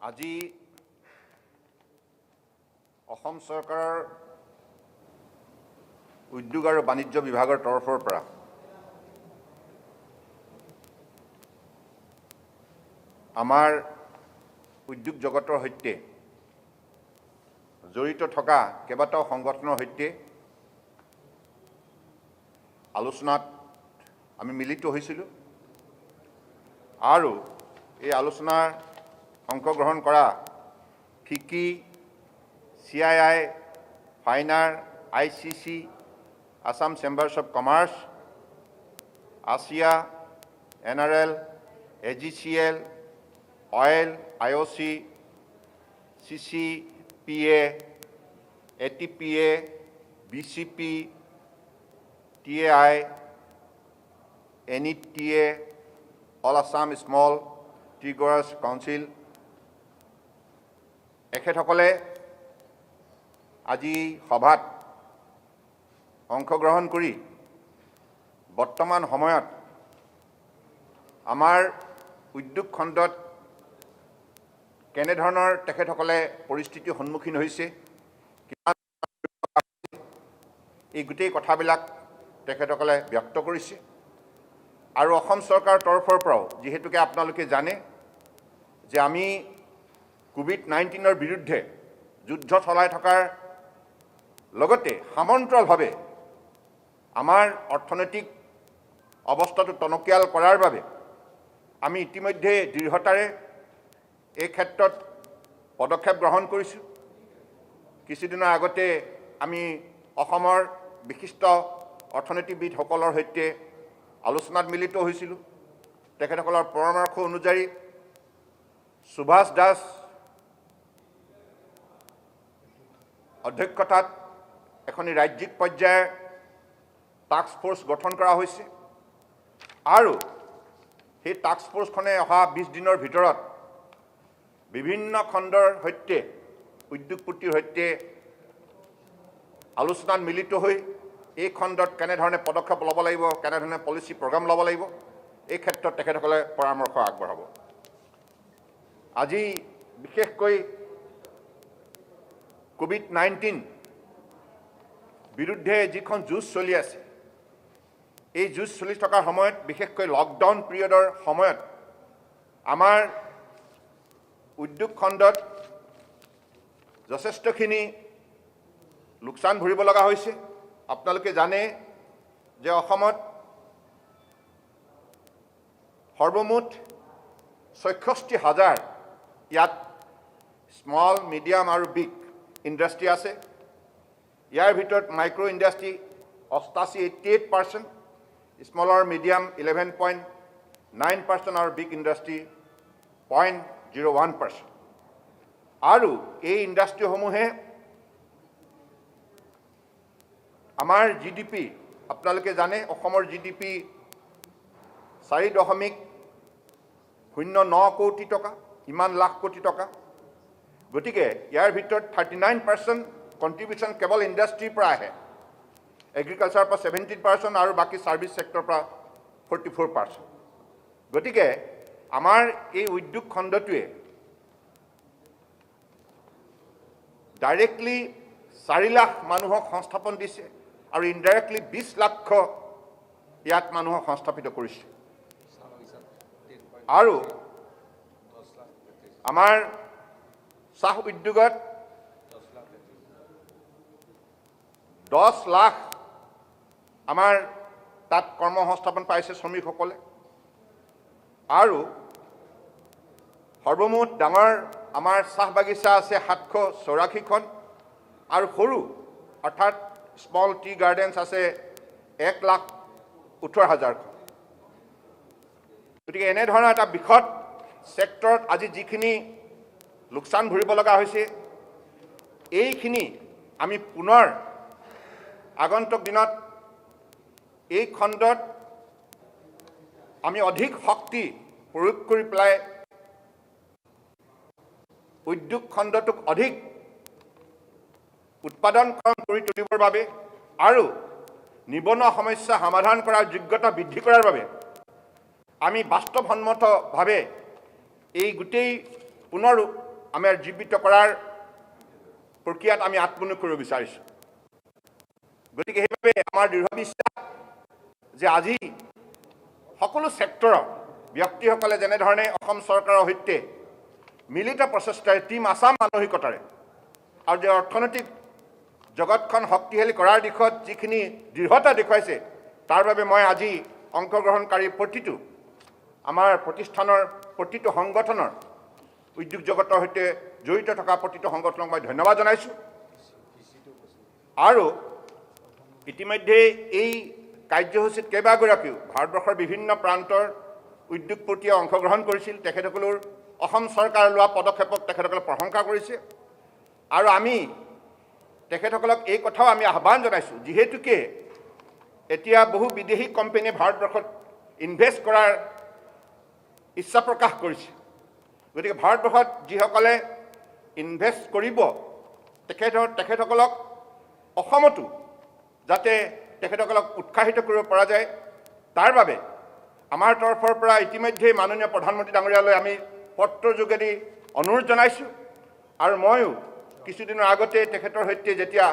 আজি অসম চৰকাৰৰ উদ্যোগ আৰু বাণিজ্য বিভাগৰ তৰফৰ পৰা আমাৰ উদ্যোগ জগতৰ সৈতে জড়িত থকা কেইবাটাও সংগঠনৰ সৈতে আলোচনাত আমি মিলিত হৈছিলোঁ আৰু এই আলোচনাৰ অংশগ্ৰহণ কৰা ফিকি CII, finer ICC, Assam chambers of commerce, ASEA, NRL, AGCL, oil, IOC, CCPA, ATPA, BCP, TAI, NETA, All Assam Small Tea Growers Council এখেতসকলে আজি সভাত অংশগ্ৰহণ কৰি বৰ্তমান সময়ত আমাৰ উদ্যোগ খণ্ডত কেনেধৰণৰ তেখেতসকলে পৰিস্থিতিৰ সন্মুখীন হৈছে এই গোটেই কথাবিলাক তেখেতসকলে ব্যক্ত কৰিছে আৰু অসম চৰকাৰৰ তৰফৰ পৰাও যিহেতুকে আপোনালোকে জানে যে আমি COVID-19ৰ বিৰুদ্ধে যুদ্ধ চলাই থকাৰ লগতে সমান্তৰালভাৱে আমাৰ অৰ্থনৈতিক অৱস্থাটো টনকিয়াল কৰাৰ বাবে আমি ইতিমধ্যে দৃঢ়তাৰে এই ক্ষেত্ৰত পদক্ষেপ গ্ৰহণ কৰিছোঁ। কিছুদিনৰ আগতে আমি অসমৰ বিশিষ্ট অৰ্থনীতিবিদসকলৰ সৈতে আলোচনাত মিলিত হৈছিলোঁ। তেখেতসকলৰ পৰামৰ্শ অনুযায়ী সুভাষ দাস অধ্যক্ষতাত এখন ৰাজ্যিক পৰ্যায়ৰ টাস্ক ফোৰ্স গঠন কৰা হৈছে আৰু সেই টাস্ক ফোৰ্সখনে অহা 20 দিনৰ ভিতৰত বিভিন্ন খণ্ডৰ সৈতে উদ্যোগপতিৰ সৈতে আলোচনাত মিলিত হৈ এই খণ্ডত কেনেধৰণে পদক্ষেপ ল'ব লাগিব, কেনেধৰণে পলিচি প্ৰগ্ৰাম ল'ব লাগিব, এই ক্ষেত্ৰত তেখেতসকলে পৰামৰ্শ আগবঢ়াব। আজি বিশেষকৈ COVID-19 বিৰুদ্ধে যিখন যুঁজ চলি আছে, এই যুঁজ চলি থকাৰ সময়ত বিশেষকৈ লকডাউন পিৰিয়ডৰ সময়ত আমাৰ উদ্যোগ খণ্ডত যথেষ্টখিনি লোকচান ভৰিব লগা হৈছে। আপোনালোকে জানে যে অসমত সৰ্বমুঠ 66,000 ইয়াত স্মল, মিডিয়াম আৰু বিগ ইণ্ডাষ্ট্ৰী আছে। ইয়াৰ ভিতৰত মাইক্ৰ' ইণ্ডাষ্ট্ৰী 88% স্মল আৰু মিডিয়াম 11.9% আৰু বিগ ইণ্ডাষ্ট্ৰী 0.01%। আৰু এই ইণ্ডাষ্ট্ৰীসমূহে আমাৰ GDP, আপোনালোকে জানে অসমৰ GDP 4.09 কোটি টকা, ইমান লাখ কোটি টকা। গতিকে ইয়াৰ ভিতৰত 39% কণ্ট্ৰিবিউশ্যন কেৱল ইণ্ডাষ্ট্ৰীৰ পৰা আহে, এগ্ৰিকালচাৰৰ পৰা 17% আৰু বাকী ছাৰ্ভিচ ছেক্টৰৰ পৰা 44%। গতিকে আমাৰ এই উদ্যোগ খণ্ডটোৱে ডাইৰেক্টলি 4 লাখ মানুহক সংস্থাপন দিছে আৰু ইনডাইৰেক্টলি 20 লাখ ইয়াত মানুহক সংস্থাপিত কৰিছে। আৰু আমাৰ চাহ উদ্যোগত 10 লাখ আমাৰ তাত কৰ্মসংস্থাপন পাইছে শ্ৰমিকসকলে। আৰু সৰ্বমুঠ ডাঙৰ আমাৰ চাহ বাগিচা আছে 784খন আৰু সৰু অৰ্থাৎ স্মল টি গাৰ্ডেনছ আছে 1,18,000খন। গতিকে এনেধৰণৰ এটা বৃহৎ ছেক্টৰত আজি যিখিনি লোকচান ভৰিব লগা হৈছে, এইখিনি আমি পুনৰ আগন্তুক দিনত এই খণ্ডত আমি অধিক শক্তি প্ৰয়োগ কৰি পেলাই উদ্যোগ খণ্ডটোক অধিক উৎপাদনক্ষম কৰি তুলিবৰ বাবে আৰু নিবনুৱা সমস্যা সমাধান কৰাৰ যোগ্যতা বৃদ্ধি কৰাৰ বাবে আমি বাস্তৱসন্মতভাৱে এই গোটেই পুনৰ আমাৰ জীৱিত কৰাৰ প্ৰক্ৰিয়াত আমি আত্মনিয়োগ কৰিব বিচাৰিছোঁ। গতিকে সেইবাবে আমাৰ দৃঢ় বিশ্বাস যে আজি সকলো ছেক্টৰৰ ব্যক্তিসকলে যেনেধৰণে অসম চৰকাৰৰ সৈতে মিলিত প্ৰচেষ্টাৰে টিম আছাম মানসিকতাৰে আৰু যে অৰ্থনৈতিক জগতখন শক্তিশালী কৰাৰ দিশত যিখিনি দৃঢ়তা দেখুৱাইছে তাৰ বাবে মই আজি অংশগ্ৰহণকাৰী প্ৰতিটো আমাৰ প্ৰতিষ্ঠানৰ প্ৰতিটো সংগঠনৰ উদ্যোগ জগতৰ সৈতে জড়িত থকা প্ৰতিটো সংগঠনক মই ধন্যবাদ জনাইছোঁ। আৰু ইতিমধ্যে এই কাৰ্যসূচীত কেইবাগৰাকীও ভাৰতবৰ্ষৰ বিভিন্ন প্ৰান্তৰ উদ্যোগপতিয়ে অংশগ্ৰহণ কৰিছিল। তেখেতসকলৰ অসম চৰকাৰে লোৱা পদক্ষেপক তেখেতসকলে প্ৰশংসা কৰিছে। আৰু আমি তেখেতসকলক এই কথাও আমি আহ্বান জনাইছোঁ, যিহেতুকে এতিয়া বহু বিদেশী কোম্পানীয়ে ভাৰতবৰ্ষত ইনভেষ্ট কৰাৰ ইচ্ছা প্ৰকাশ কৰিছে। গতিকে ভাৰতবৰ্ষত যিসকলে ইনভেষ্ট কৰিব তেখেতসকলক অসমতো যাতে তেখেতসকলক উৎসাহিত কৰিব পৰা যায়, তাৰ বাবে আমাৰ তৰফৰ পৰা ইতিমধ্যে মাননীয় প্ৰধানমন্ত্ৰী ডাঙৰীয়ালৈ আমি পত্ৰৰ যোগেদি অনুৰোধ জনাইছোঁ। আৰু ময়ো কিছুদিনৰ আগতে তেখেতৰ সৈতে যেতিয়া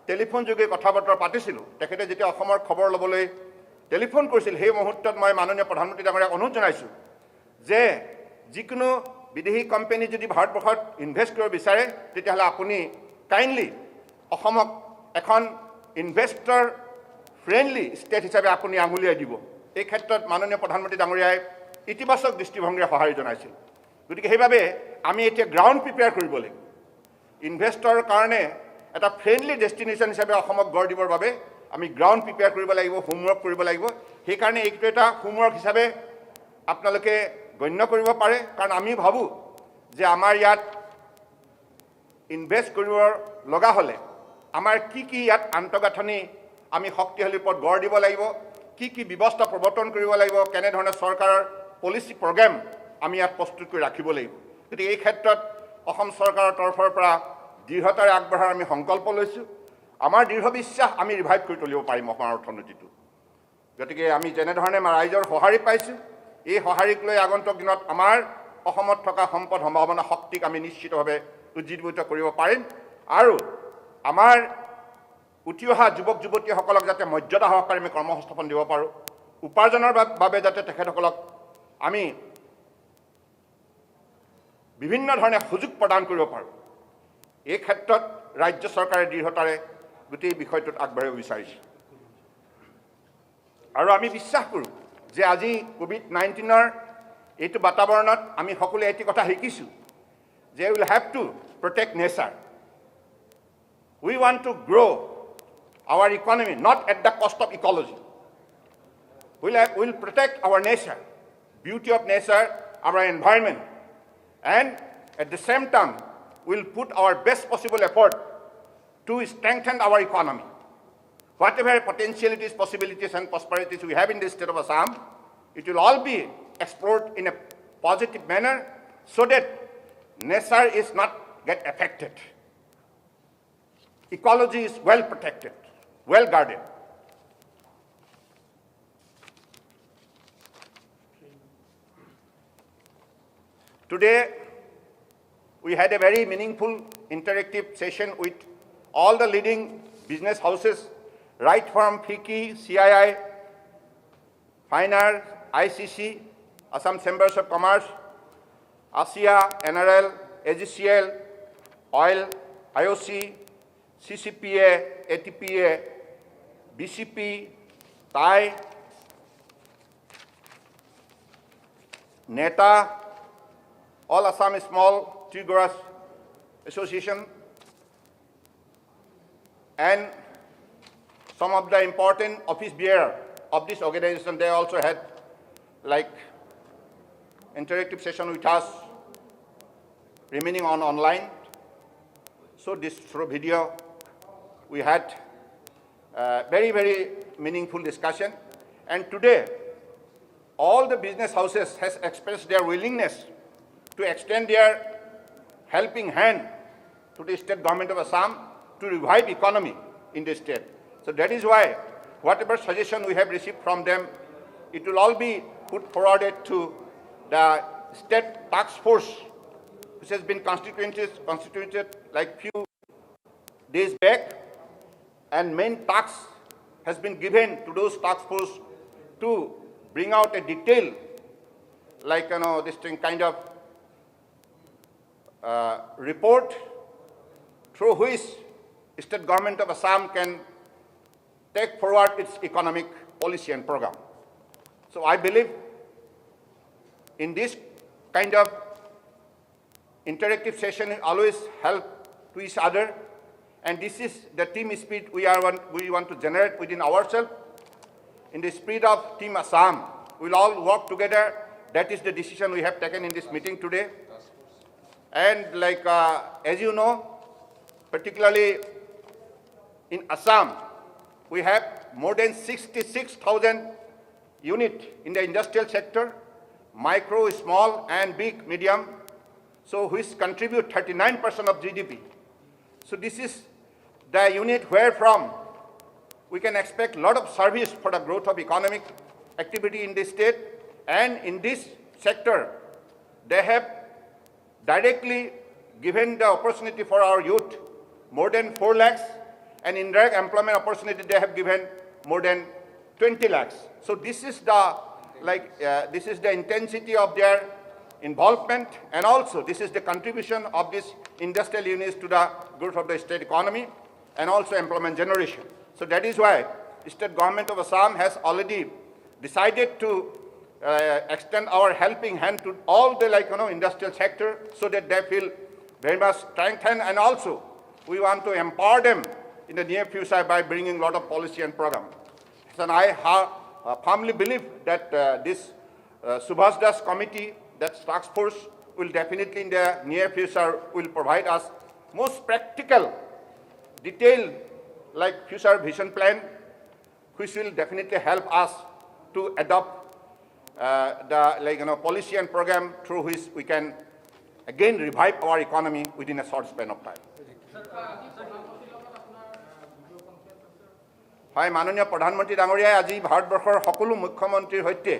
টেলিফোন যোগে কথা বতৰা পাতিছিলোঁ, তেখেতে যেতিয়া অসমৰ খবৰ ল'বলৈ টেলিফোন কৰিছিল, সেই মুহূৰ্তত মই মাননীয় প্ৰধানমন্ত্ৰী ডাঙৰীয়াক অনুৰোধ জনাইছোঁ যে যিকোনো বিদেশী কোম্পানী যদি ভাৰতবৰ্ষত ইনভেষ্ট কৰিব বিচাৰে তেতিয়াহ'লে আপুনি কাইণ্ডলি অসমক এখন ইনভেষ্টৰ ফ্ৰেণ্ডলি ষ্টেট হিচাপে আপুনি আঙুলিয়াই দিব। এই ক্ষেত্ৰত মাননীয় প্ৰধানমন্ত্ৰী ডাঙৰীয়াই ইতিবাচক দৃষ্টিভংগীৰে সঁহাৰি জনাইছিল। গতিকে সেইবাবে আমি এতিয়া গ্ৰাউণ্ড প্ৰিপেয়াৰ কৰিব লাগিব। ইনভেষ্টৰ কাৰণে এটা ফ্ৰেণ্ডলি ডেষ্টিনেশ্যন হিচাপে অসমক গঢ় দিবৰ বাবে আমি গ্ৰাউণ্ড প্ৰিপেয়াৰ কৰিব লাগিব, হোমৱৰ্ক কৰিব লাগিব। সেইকাৰণে এইটো এটা হোমৱৰ্ক হিচাপে আপোনালোকে গণ্য কৰিব পাৰে, কাৰণ আমি ভাবোঁ যে আমাৰ ইয়াত ইনভেষ্ট কৰিব লগা হ'লে আমাৰ কি ইয়াত আন্তঃগাঁথনি আমি শক্তিশালী ওপৰত গঢ় দিব লাগিব, কি ব্যৱস্থা প্ৰৱৰ্তন কৰিব লাগিব, কেনেধৰণে চৰকাৰৰ পলিচি প্ৰগ্ৰেম আমি ইয়াত প্ৰস্তুত কৰি ৰাখিব লাগিব। গতিকে এই ক্ষেত্ৰত অসম চৰকাৰৰ তৰফৰ পৰা দৃঢ়তাৰে আগবঢ়াৰ আমি সংকল্প লৈছোঁ। আমাৰ দৃঢ় বিশ্বাস আমি ৰিভাইভ কৰি তুলিব পাৰিম অসমৰ অৰ্থনীতিটো। গতিকে আমি যেনেধৰণে ৰাইজৰ সঁহাৰি পাইছোঁ, এই সঁহাৰিক লৈ আগন্তুক দিনত আমাৰ অসমত থকা সম্পদ সম্ভাৱনা শক্তিক আমি নিশ্চিতভাৱে উজ্জীৱিত কৰিব পাৰিম। আৰু আমাৰ উঠি অহা যুৱক যুৱতীসকলক যাতে মৰ্যাদা সহকাৰে আমি কৰ্মসংস্থাপন দিব পাৰোঁ, উপাৰ্জনৰ বাবে যাতে তেখেতসকলক আমি বিভিন্ন ধৰণে সুযোগ প্ৰদান কৰিব পাৰোঁ, এই ক্ষেত্ৰত ৰাজ্য চৰকাৰে দৃঢ়তাৰে গোটেই বিষয়টোত আগবাঢ়িব বিচাৰিছে। আৰু আমি বিশ্বাস কৰোঁ যে আজি COVID-19 এইটো বাতাবৰণত আমি সকলোৱে এটি কথা শিকিছোঁ যে will have to protect nature. We want to grow our economy not at the cost of ecology. We'll protect our nature, beauty of nature, our environment, and at the same time we'll put our best possible effort to strengthen our economy. Whatever potentialities, possibilities and prosperities we have in the state of Assam, it will all be explored in a positive manner so that nature is not get affected. Ecology is well protected, well guarded. Today, we had a very meaningful interactive session with all the leading business houses, right from FICCI, CII, Fine-Arts, ICC, Assam Chambers of Commerce, ASEA, NRL, AGCL, Oil, IOC, CCPA, ATPA, BCP, TAI, NETA, All Assam Small Tree Growers Association, and some of the important office bearer of this organization. They also had like interactive session with us, remaining online. So this through video, we had very, very meaningful discussion. And today, all the business houses has expressed their willingness to extend their helping hand to the state government of Assam to revive economy in the state. So that is why whatever suggestion we have received from them, it will all be put forwarded to the state task force which has been constituted like few days back, and main task has been given to those task force to bring out a detail, like this thing kind of report through which state government of Assam can take forward its economic policy and program. So I believe in this kind of interactive session always help to each other, and this is the team spirit we want to generate within ourselves. In the spirit of Team Assam, we'll all work together. That is the decision we have taken in this meeting today. And like as you know, particularly in Assam, we have more than 66,000 units in the industrial sector, micro, small, and big, medium, so which contribute 39% of GDP. So this is the unit where from we can expect a lot of service for the growth of economic activity in the state. And in this sector, they have directly given the opportunity for our youth more than 4 lakhs, and indirect employment opportunity they have given more than 20 lakhs. So this is the this is the intensity of their involvement, and also this is the contribution of these industrial units to the growth of the state economy and also employment generation. So that is why the state government of Assam has already decided to extend our helping hand to all the industrial sector, so that they feel very much strengthened, and also we want to empower them in the near future by bringing a lot of policy and program. And I firmly believe that this Subhash Das committee, that task force, will definitely in the near future will provide us most practical, detailed like future vision plan, which will definitely help us to adopt the policy and program through which we can again revive our economy within a short span of time. হয়, মাননীয় প্ৰধানমন্ত্ৰী ডাঙৰীয়াই আজি ভাৰতবৰ্ষৰ সকলো মুখ্যমন্ত্ৰীৰ সৈতে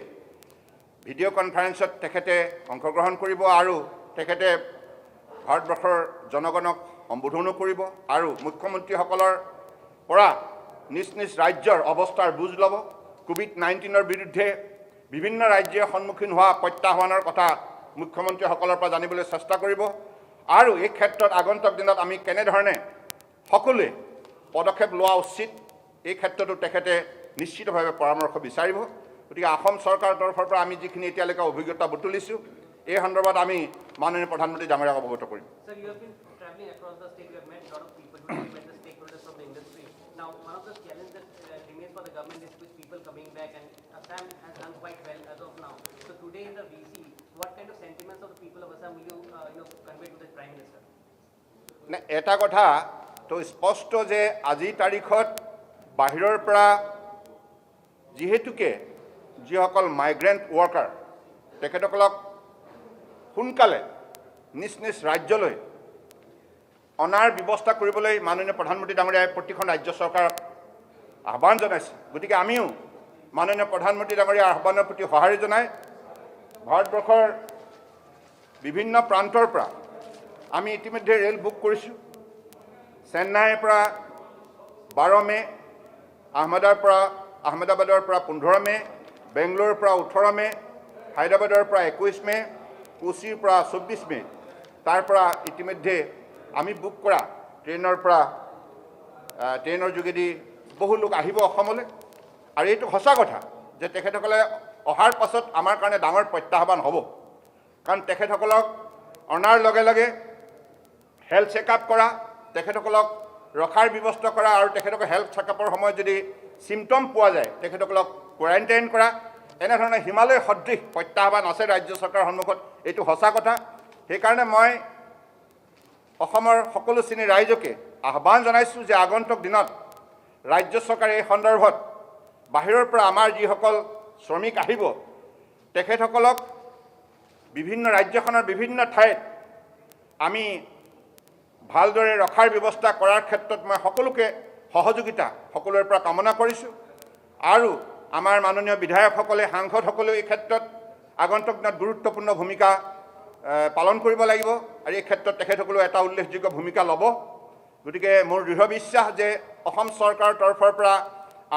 video' কনফাৰেন্সত তেখেতে অংশগ্ৰহণ কৰিব, আৰু তেখেতে ভাৰতবৰ্ষৰ জনগণক সম্বোধনো কৰিব, আৰু মুখ্যমন্ত্ৰীসকলৰ পৰা নিজ নিজ ৰাজ্যৰ অৱস্থাৰ বুজ ল'ব। কোভিড-19ৰ বিৰুদ্ধে বিভিন্ন ৰাজ্যই সন্মুখীন হোৱা প্ৰত্যাহ্বানৰ কথা মুখ্যমন্ত্ৰীসকলৰ পৰা জানিবলৈ চেষ্টা কৰিব, আৰু এই ক্ষেত্ৰত আগন্তুক দিনত আমি কেনেধৰণে সকলোৱে পদক্ষেপ লোৱা উচিত এই ক্ষেত্ৰতো তেখেতে নিশ্চিতভাৱে পৰামৰ্শ বিচাৰিব। গতিকে অসম চৰকাৰৰ তৰফৰ পৰা আমি যিখিনি এতিয়ালৈকে অভিজ্ঞতা বুটলিছোঁ, এই সন্দৰ্ভত আমি মাননীয় প্ৰধানমন্ত্ৰী ডাঙৰীয়াক অৱগত কৰিম। এটা কথা তো স্পষ্ট যে আজিৰ তাৰিখত বাহিৰৰ পৰা যিহেতুকে যিসকল মাইগ্ৰেণ্ট ৱৰ্কাৰ তেখেতসকলক সোনকালে নিজ নিজ ৰাজ্যলৈ অনাৰ ব্যৱস্থা কৰিবলৈ মাননীয় প্ৰধানমন্ত্ৰী ডাঙৰীয়াই প্ৰতিখন ৰাজ্য চৰকাৰক আহ্বান জনাইছে। গতিকে আমিও মাননীয় প্ৰধানমন্ত্ৰী ডাঙৰীয়াৰ আহ্বানৰ প্ৰতি সঁহাৰি জনাই ভাৰতবৰ্ষৰ বিভিন্ন প্ৰান্তৰ পৰা আমি ইতিমধ্যে ৰেল বুক কৰিছোঁ। চেন্নাইৰ পৰা 12 মে, আহমেদাবাদৰ পৰা 15 মে, বেংগলোৰৰ পৰা 18 মে, হায়দৰাবাদৰ পৰা 21 মে, কোচিৰ পৰা 24 মে, তাৰ পৰা ইতিমধ্যে আমি বুক কৰা ট্ৰেইনৰ যোগেদি বহু লোক আহিব অসমলৈ। আৰু এইটো সঁচা কথা যে তেখেতসকলে অহাৰ পাছত আমাৰ কাৰণে ডাঙৰ প্ৰত্যাহ্বান হ'ব, কাৰণ তেখেতসকলক অনাৰ লগে লগে হেল্থ চেকআপ কৰা, তেখেতসকলক ৰখাৰ ব্যৱস্থা কৰা, আৰু তেখেতসকলক হেল্থ চেকআপৰ সময়ত যদি চিমটম পোৱা যায় তেখেতসকলক কোৱাৰেণ্টাইন কৰা, এনেধৰণে হিমালয় সদৃশ প্ৰত্যাহ্বান আছে ৰাজ্য চৰকাৰৰ সন্মুখত। এইটো সঁচা কথা। সেইকাৰণে মই অসমৰ সকলো শ্ৰেণীৰ ৰাইজকে আহ্বান জনাইছোঁ যে আগন্তুক দিনত ৰাজ্য চৰকাৰে এই সন্দৰ্ভত বাহিৰৰ পৰা আমাৰ যিসকল শ্ৰমিক আহিব তেখেতসকলক বিভিন্ন ৰাজ্যখনৰ বিভিন্ন ঠাইত আমি ভালদৰে ৰখাৰ ব্যৱস্থা কৰাৰ ক্ষেত্ৰত মই সকলোকে সহযোগিতা সকলোৰে পৰা কামনা কৰিছোঁ। আৰু আমাৰ মাননীয় বিধায়কসকলে, সাংসদসকলেও এই ক্ষেত্ৰত আগন্তুক দিনত গুৰুত্বপূৰ্ণ ভূমিকা পালন কৰিব লাগিব আৰু এই ক্ষেত্ৰত তেখেতসকলেও এটা উল্লেখযোগ্য ভূমিকা ল'ব। গতিকে মোৰ দৃঢ় বিশ্বাস যে অসম চৰকাৰৰ তৰফৰ পৰা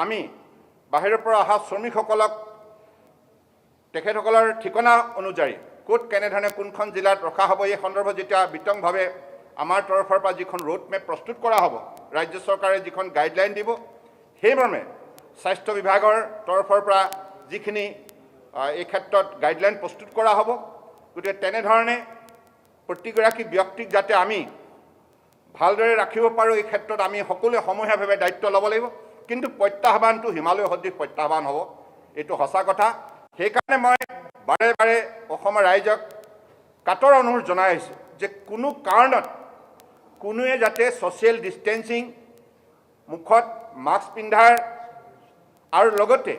আমি বাহিৰৰ পৰা অহা শ্ৰমিকসকলক তেখেতসকলৰ ঠিকনা অনুযায়ী ক'ত কেনেধৰণে কোনখন জিলাত ৰখা হ'ব এই সন্দৰ্ভত যেতিয়া বিতংভাৱে আমাৰ তৰফৰ পৰা যিখন ৰোড মেপ প্ৰস্তুত কৰা হ'ব, ৰাজ্য চৰকাৰে যিখন গাইডলাইন দিব, সেইমৰ্মে স্বাস্থ্য বিভাগৰ তৰফৰ পৰা যিখিনি এই ক্ষেত্ৰত গাইডলাইন প্ৰস্তুত কৰা হ'ব। গতিকে তেনেধৰণে প্ৰতিগৰাকী ব্যক্তিক যাতে আমি ভালদৰে ৰাখিব পাৰোঁ এই ক্ষেত্ৰত আমি সকলোৱে সমূহীয়াভাৱে দায়িত্ব ল'ব লাগিব। কিন্তু প্ৰত্যাহ্বানটো হিমালয় সদৃশ প্ৰত্যাহ্বান হ'ব, এইটো সঁচা কথা। সেইকাৰণে মই বাৰে বাৰে অসমৰ ৰাইজক কাটৰ অনুৰোধ জনাই আহিছোঁ যে কোনো কাৰণত কোনোৱে যাতে ছ'চিয়েল ডিষ্টেঞ্চিং, মুখত মাস্ক পিন্ধাৰ আৰু লগতে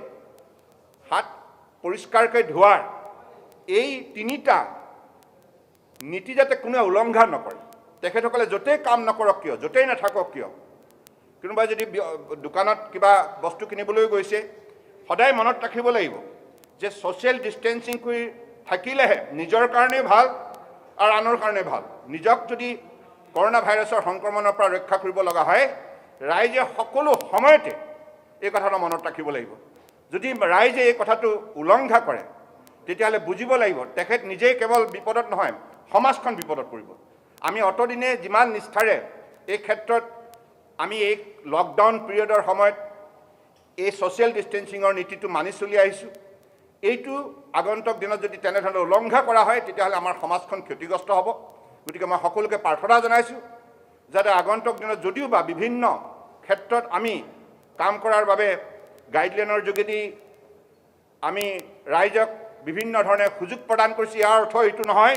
হাত পৰিষ্কাৰকৈ ধোৱাৰ এই তিনিটা নীতি যাতে কোনোৱে উলংঘা নকৰে। তেখেতসকলে য'তেই কাম নকৰক কিয়, য'তেই নাথাকক কিয়, কোনোবাই যদি দোকানত কিবা বস্তু কিনিবলৈ গৈছে, সদায় মনত ৰাখিব লাগিব যে ছ'চিয়েল ডিষ্টেঞ্চিং কৰি থাকিলেহে নিজৰ কাৰণে ভাল আৰু আনৰ কাৰণে ভাল। নিজক যদি কৰোণা ভাইৰাছৰ সংক্ৰমণৰ পৰা ৰক্ষা কৰিব লগা হয়, ৰাইজে সকলো সময়তে এই কথাটো মনত ৰাখিব লাগিব। যদি ৰাইজে এই কথাটো উলংঘা কৰে তেতিয়াহ'লে বুজিব লাগিব তেখেত নিজেই কেৱল বিপদত নহয়, সমাজখন বিপদত পৰিব। আমি অতদিনে যিমান নিষ্ঠাৰে এই ক্ষেত্ৰত আমি এই লকডাউন পিৰিয়ডৰ সময়ত এই ছ'চিয়েল ডিষ্টেঞ্চিঙৰ নীতিটো মানি চলি আহিছোঁ, এইটো আগন্তুক দিনত যদি তেনেধৰণে উলংঘা কৰা হয় তেতিয়াহ'লে আমাৰ সমাজখন ক্ষতিগ্ৰস্ত হ'ব। গতিকে মই সকলোকে প্ৰাৰ্থনা জনাইছোঁ যাতে আগন্তুক দিনত যদিও বা বিভিন্ন ক্ষেত্ৰত আমি কাম কৰাৰ বাবে গাইডলাইনৰ যোগেদি আমি ৰাইজক বিভিন্ন ধৰণে সুযোগ প্ৰদান কৰিছোঁ, ইয়াৰ অৰ্থ এইটো নহয়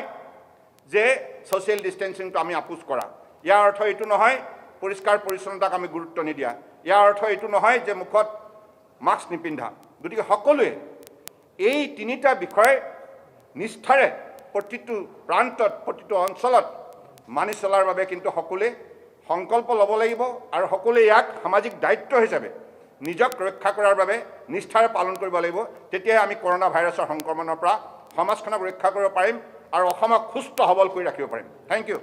যে ছ'চিয়েল ডিষ্টেঞ্চিংটো আমি আপোচ কৰা। ইয়াৰ অৰ্থ এইটো নহয় পৰিষ্কাৰ পৰিচ্ছন্নতাক আমি গুৰুত্ব নিদিয়া। ইয়াৰ অৰ্থ এইটো নহয় যে মুখত মাস্ক নিপিন্ধা। গতিকে সকলোৱে এই তিনিটা বিষয় নিষ্ঠাৰে প্ৰতিটো প্ৰান্তত, প্ৰতিটো অঞ্চলত মানি চলাৰ বাবে কিন্তু সকলোৱে সংকল্প ল'ব লাগিব আৰু সকলোৱে ইয়াক সামাজিক দায়িত্ব হিচাপে নিজক ৰক্ষা কৰাৰ বাবে নিষ্ঠাৰে পালন কৰিব লাগিব। তেতিয়াই আমি কৰোণা ভাইৰাছৰ সংক্ৰমণৰ পৰা সমাজখনক ৰক্ষা কৰিব পাৰিম আৰু অসমক সুস্থ সবল কৰি ৰাখিব পাৰিম। Thank U.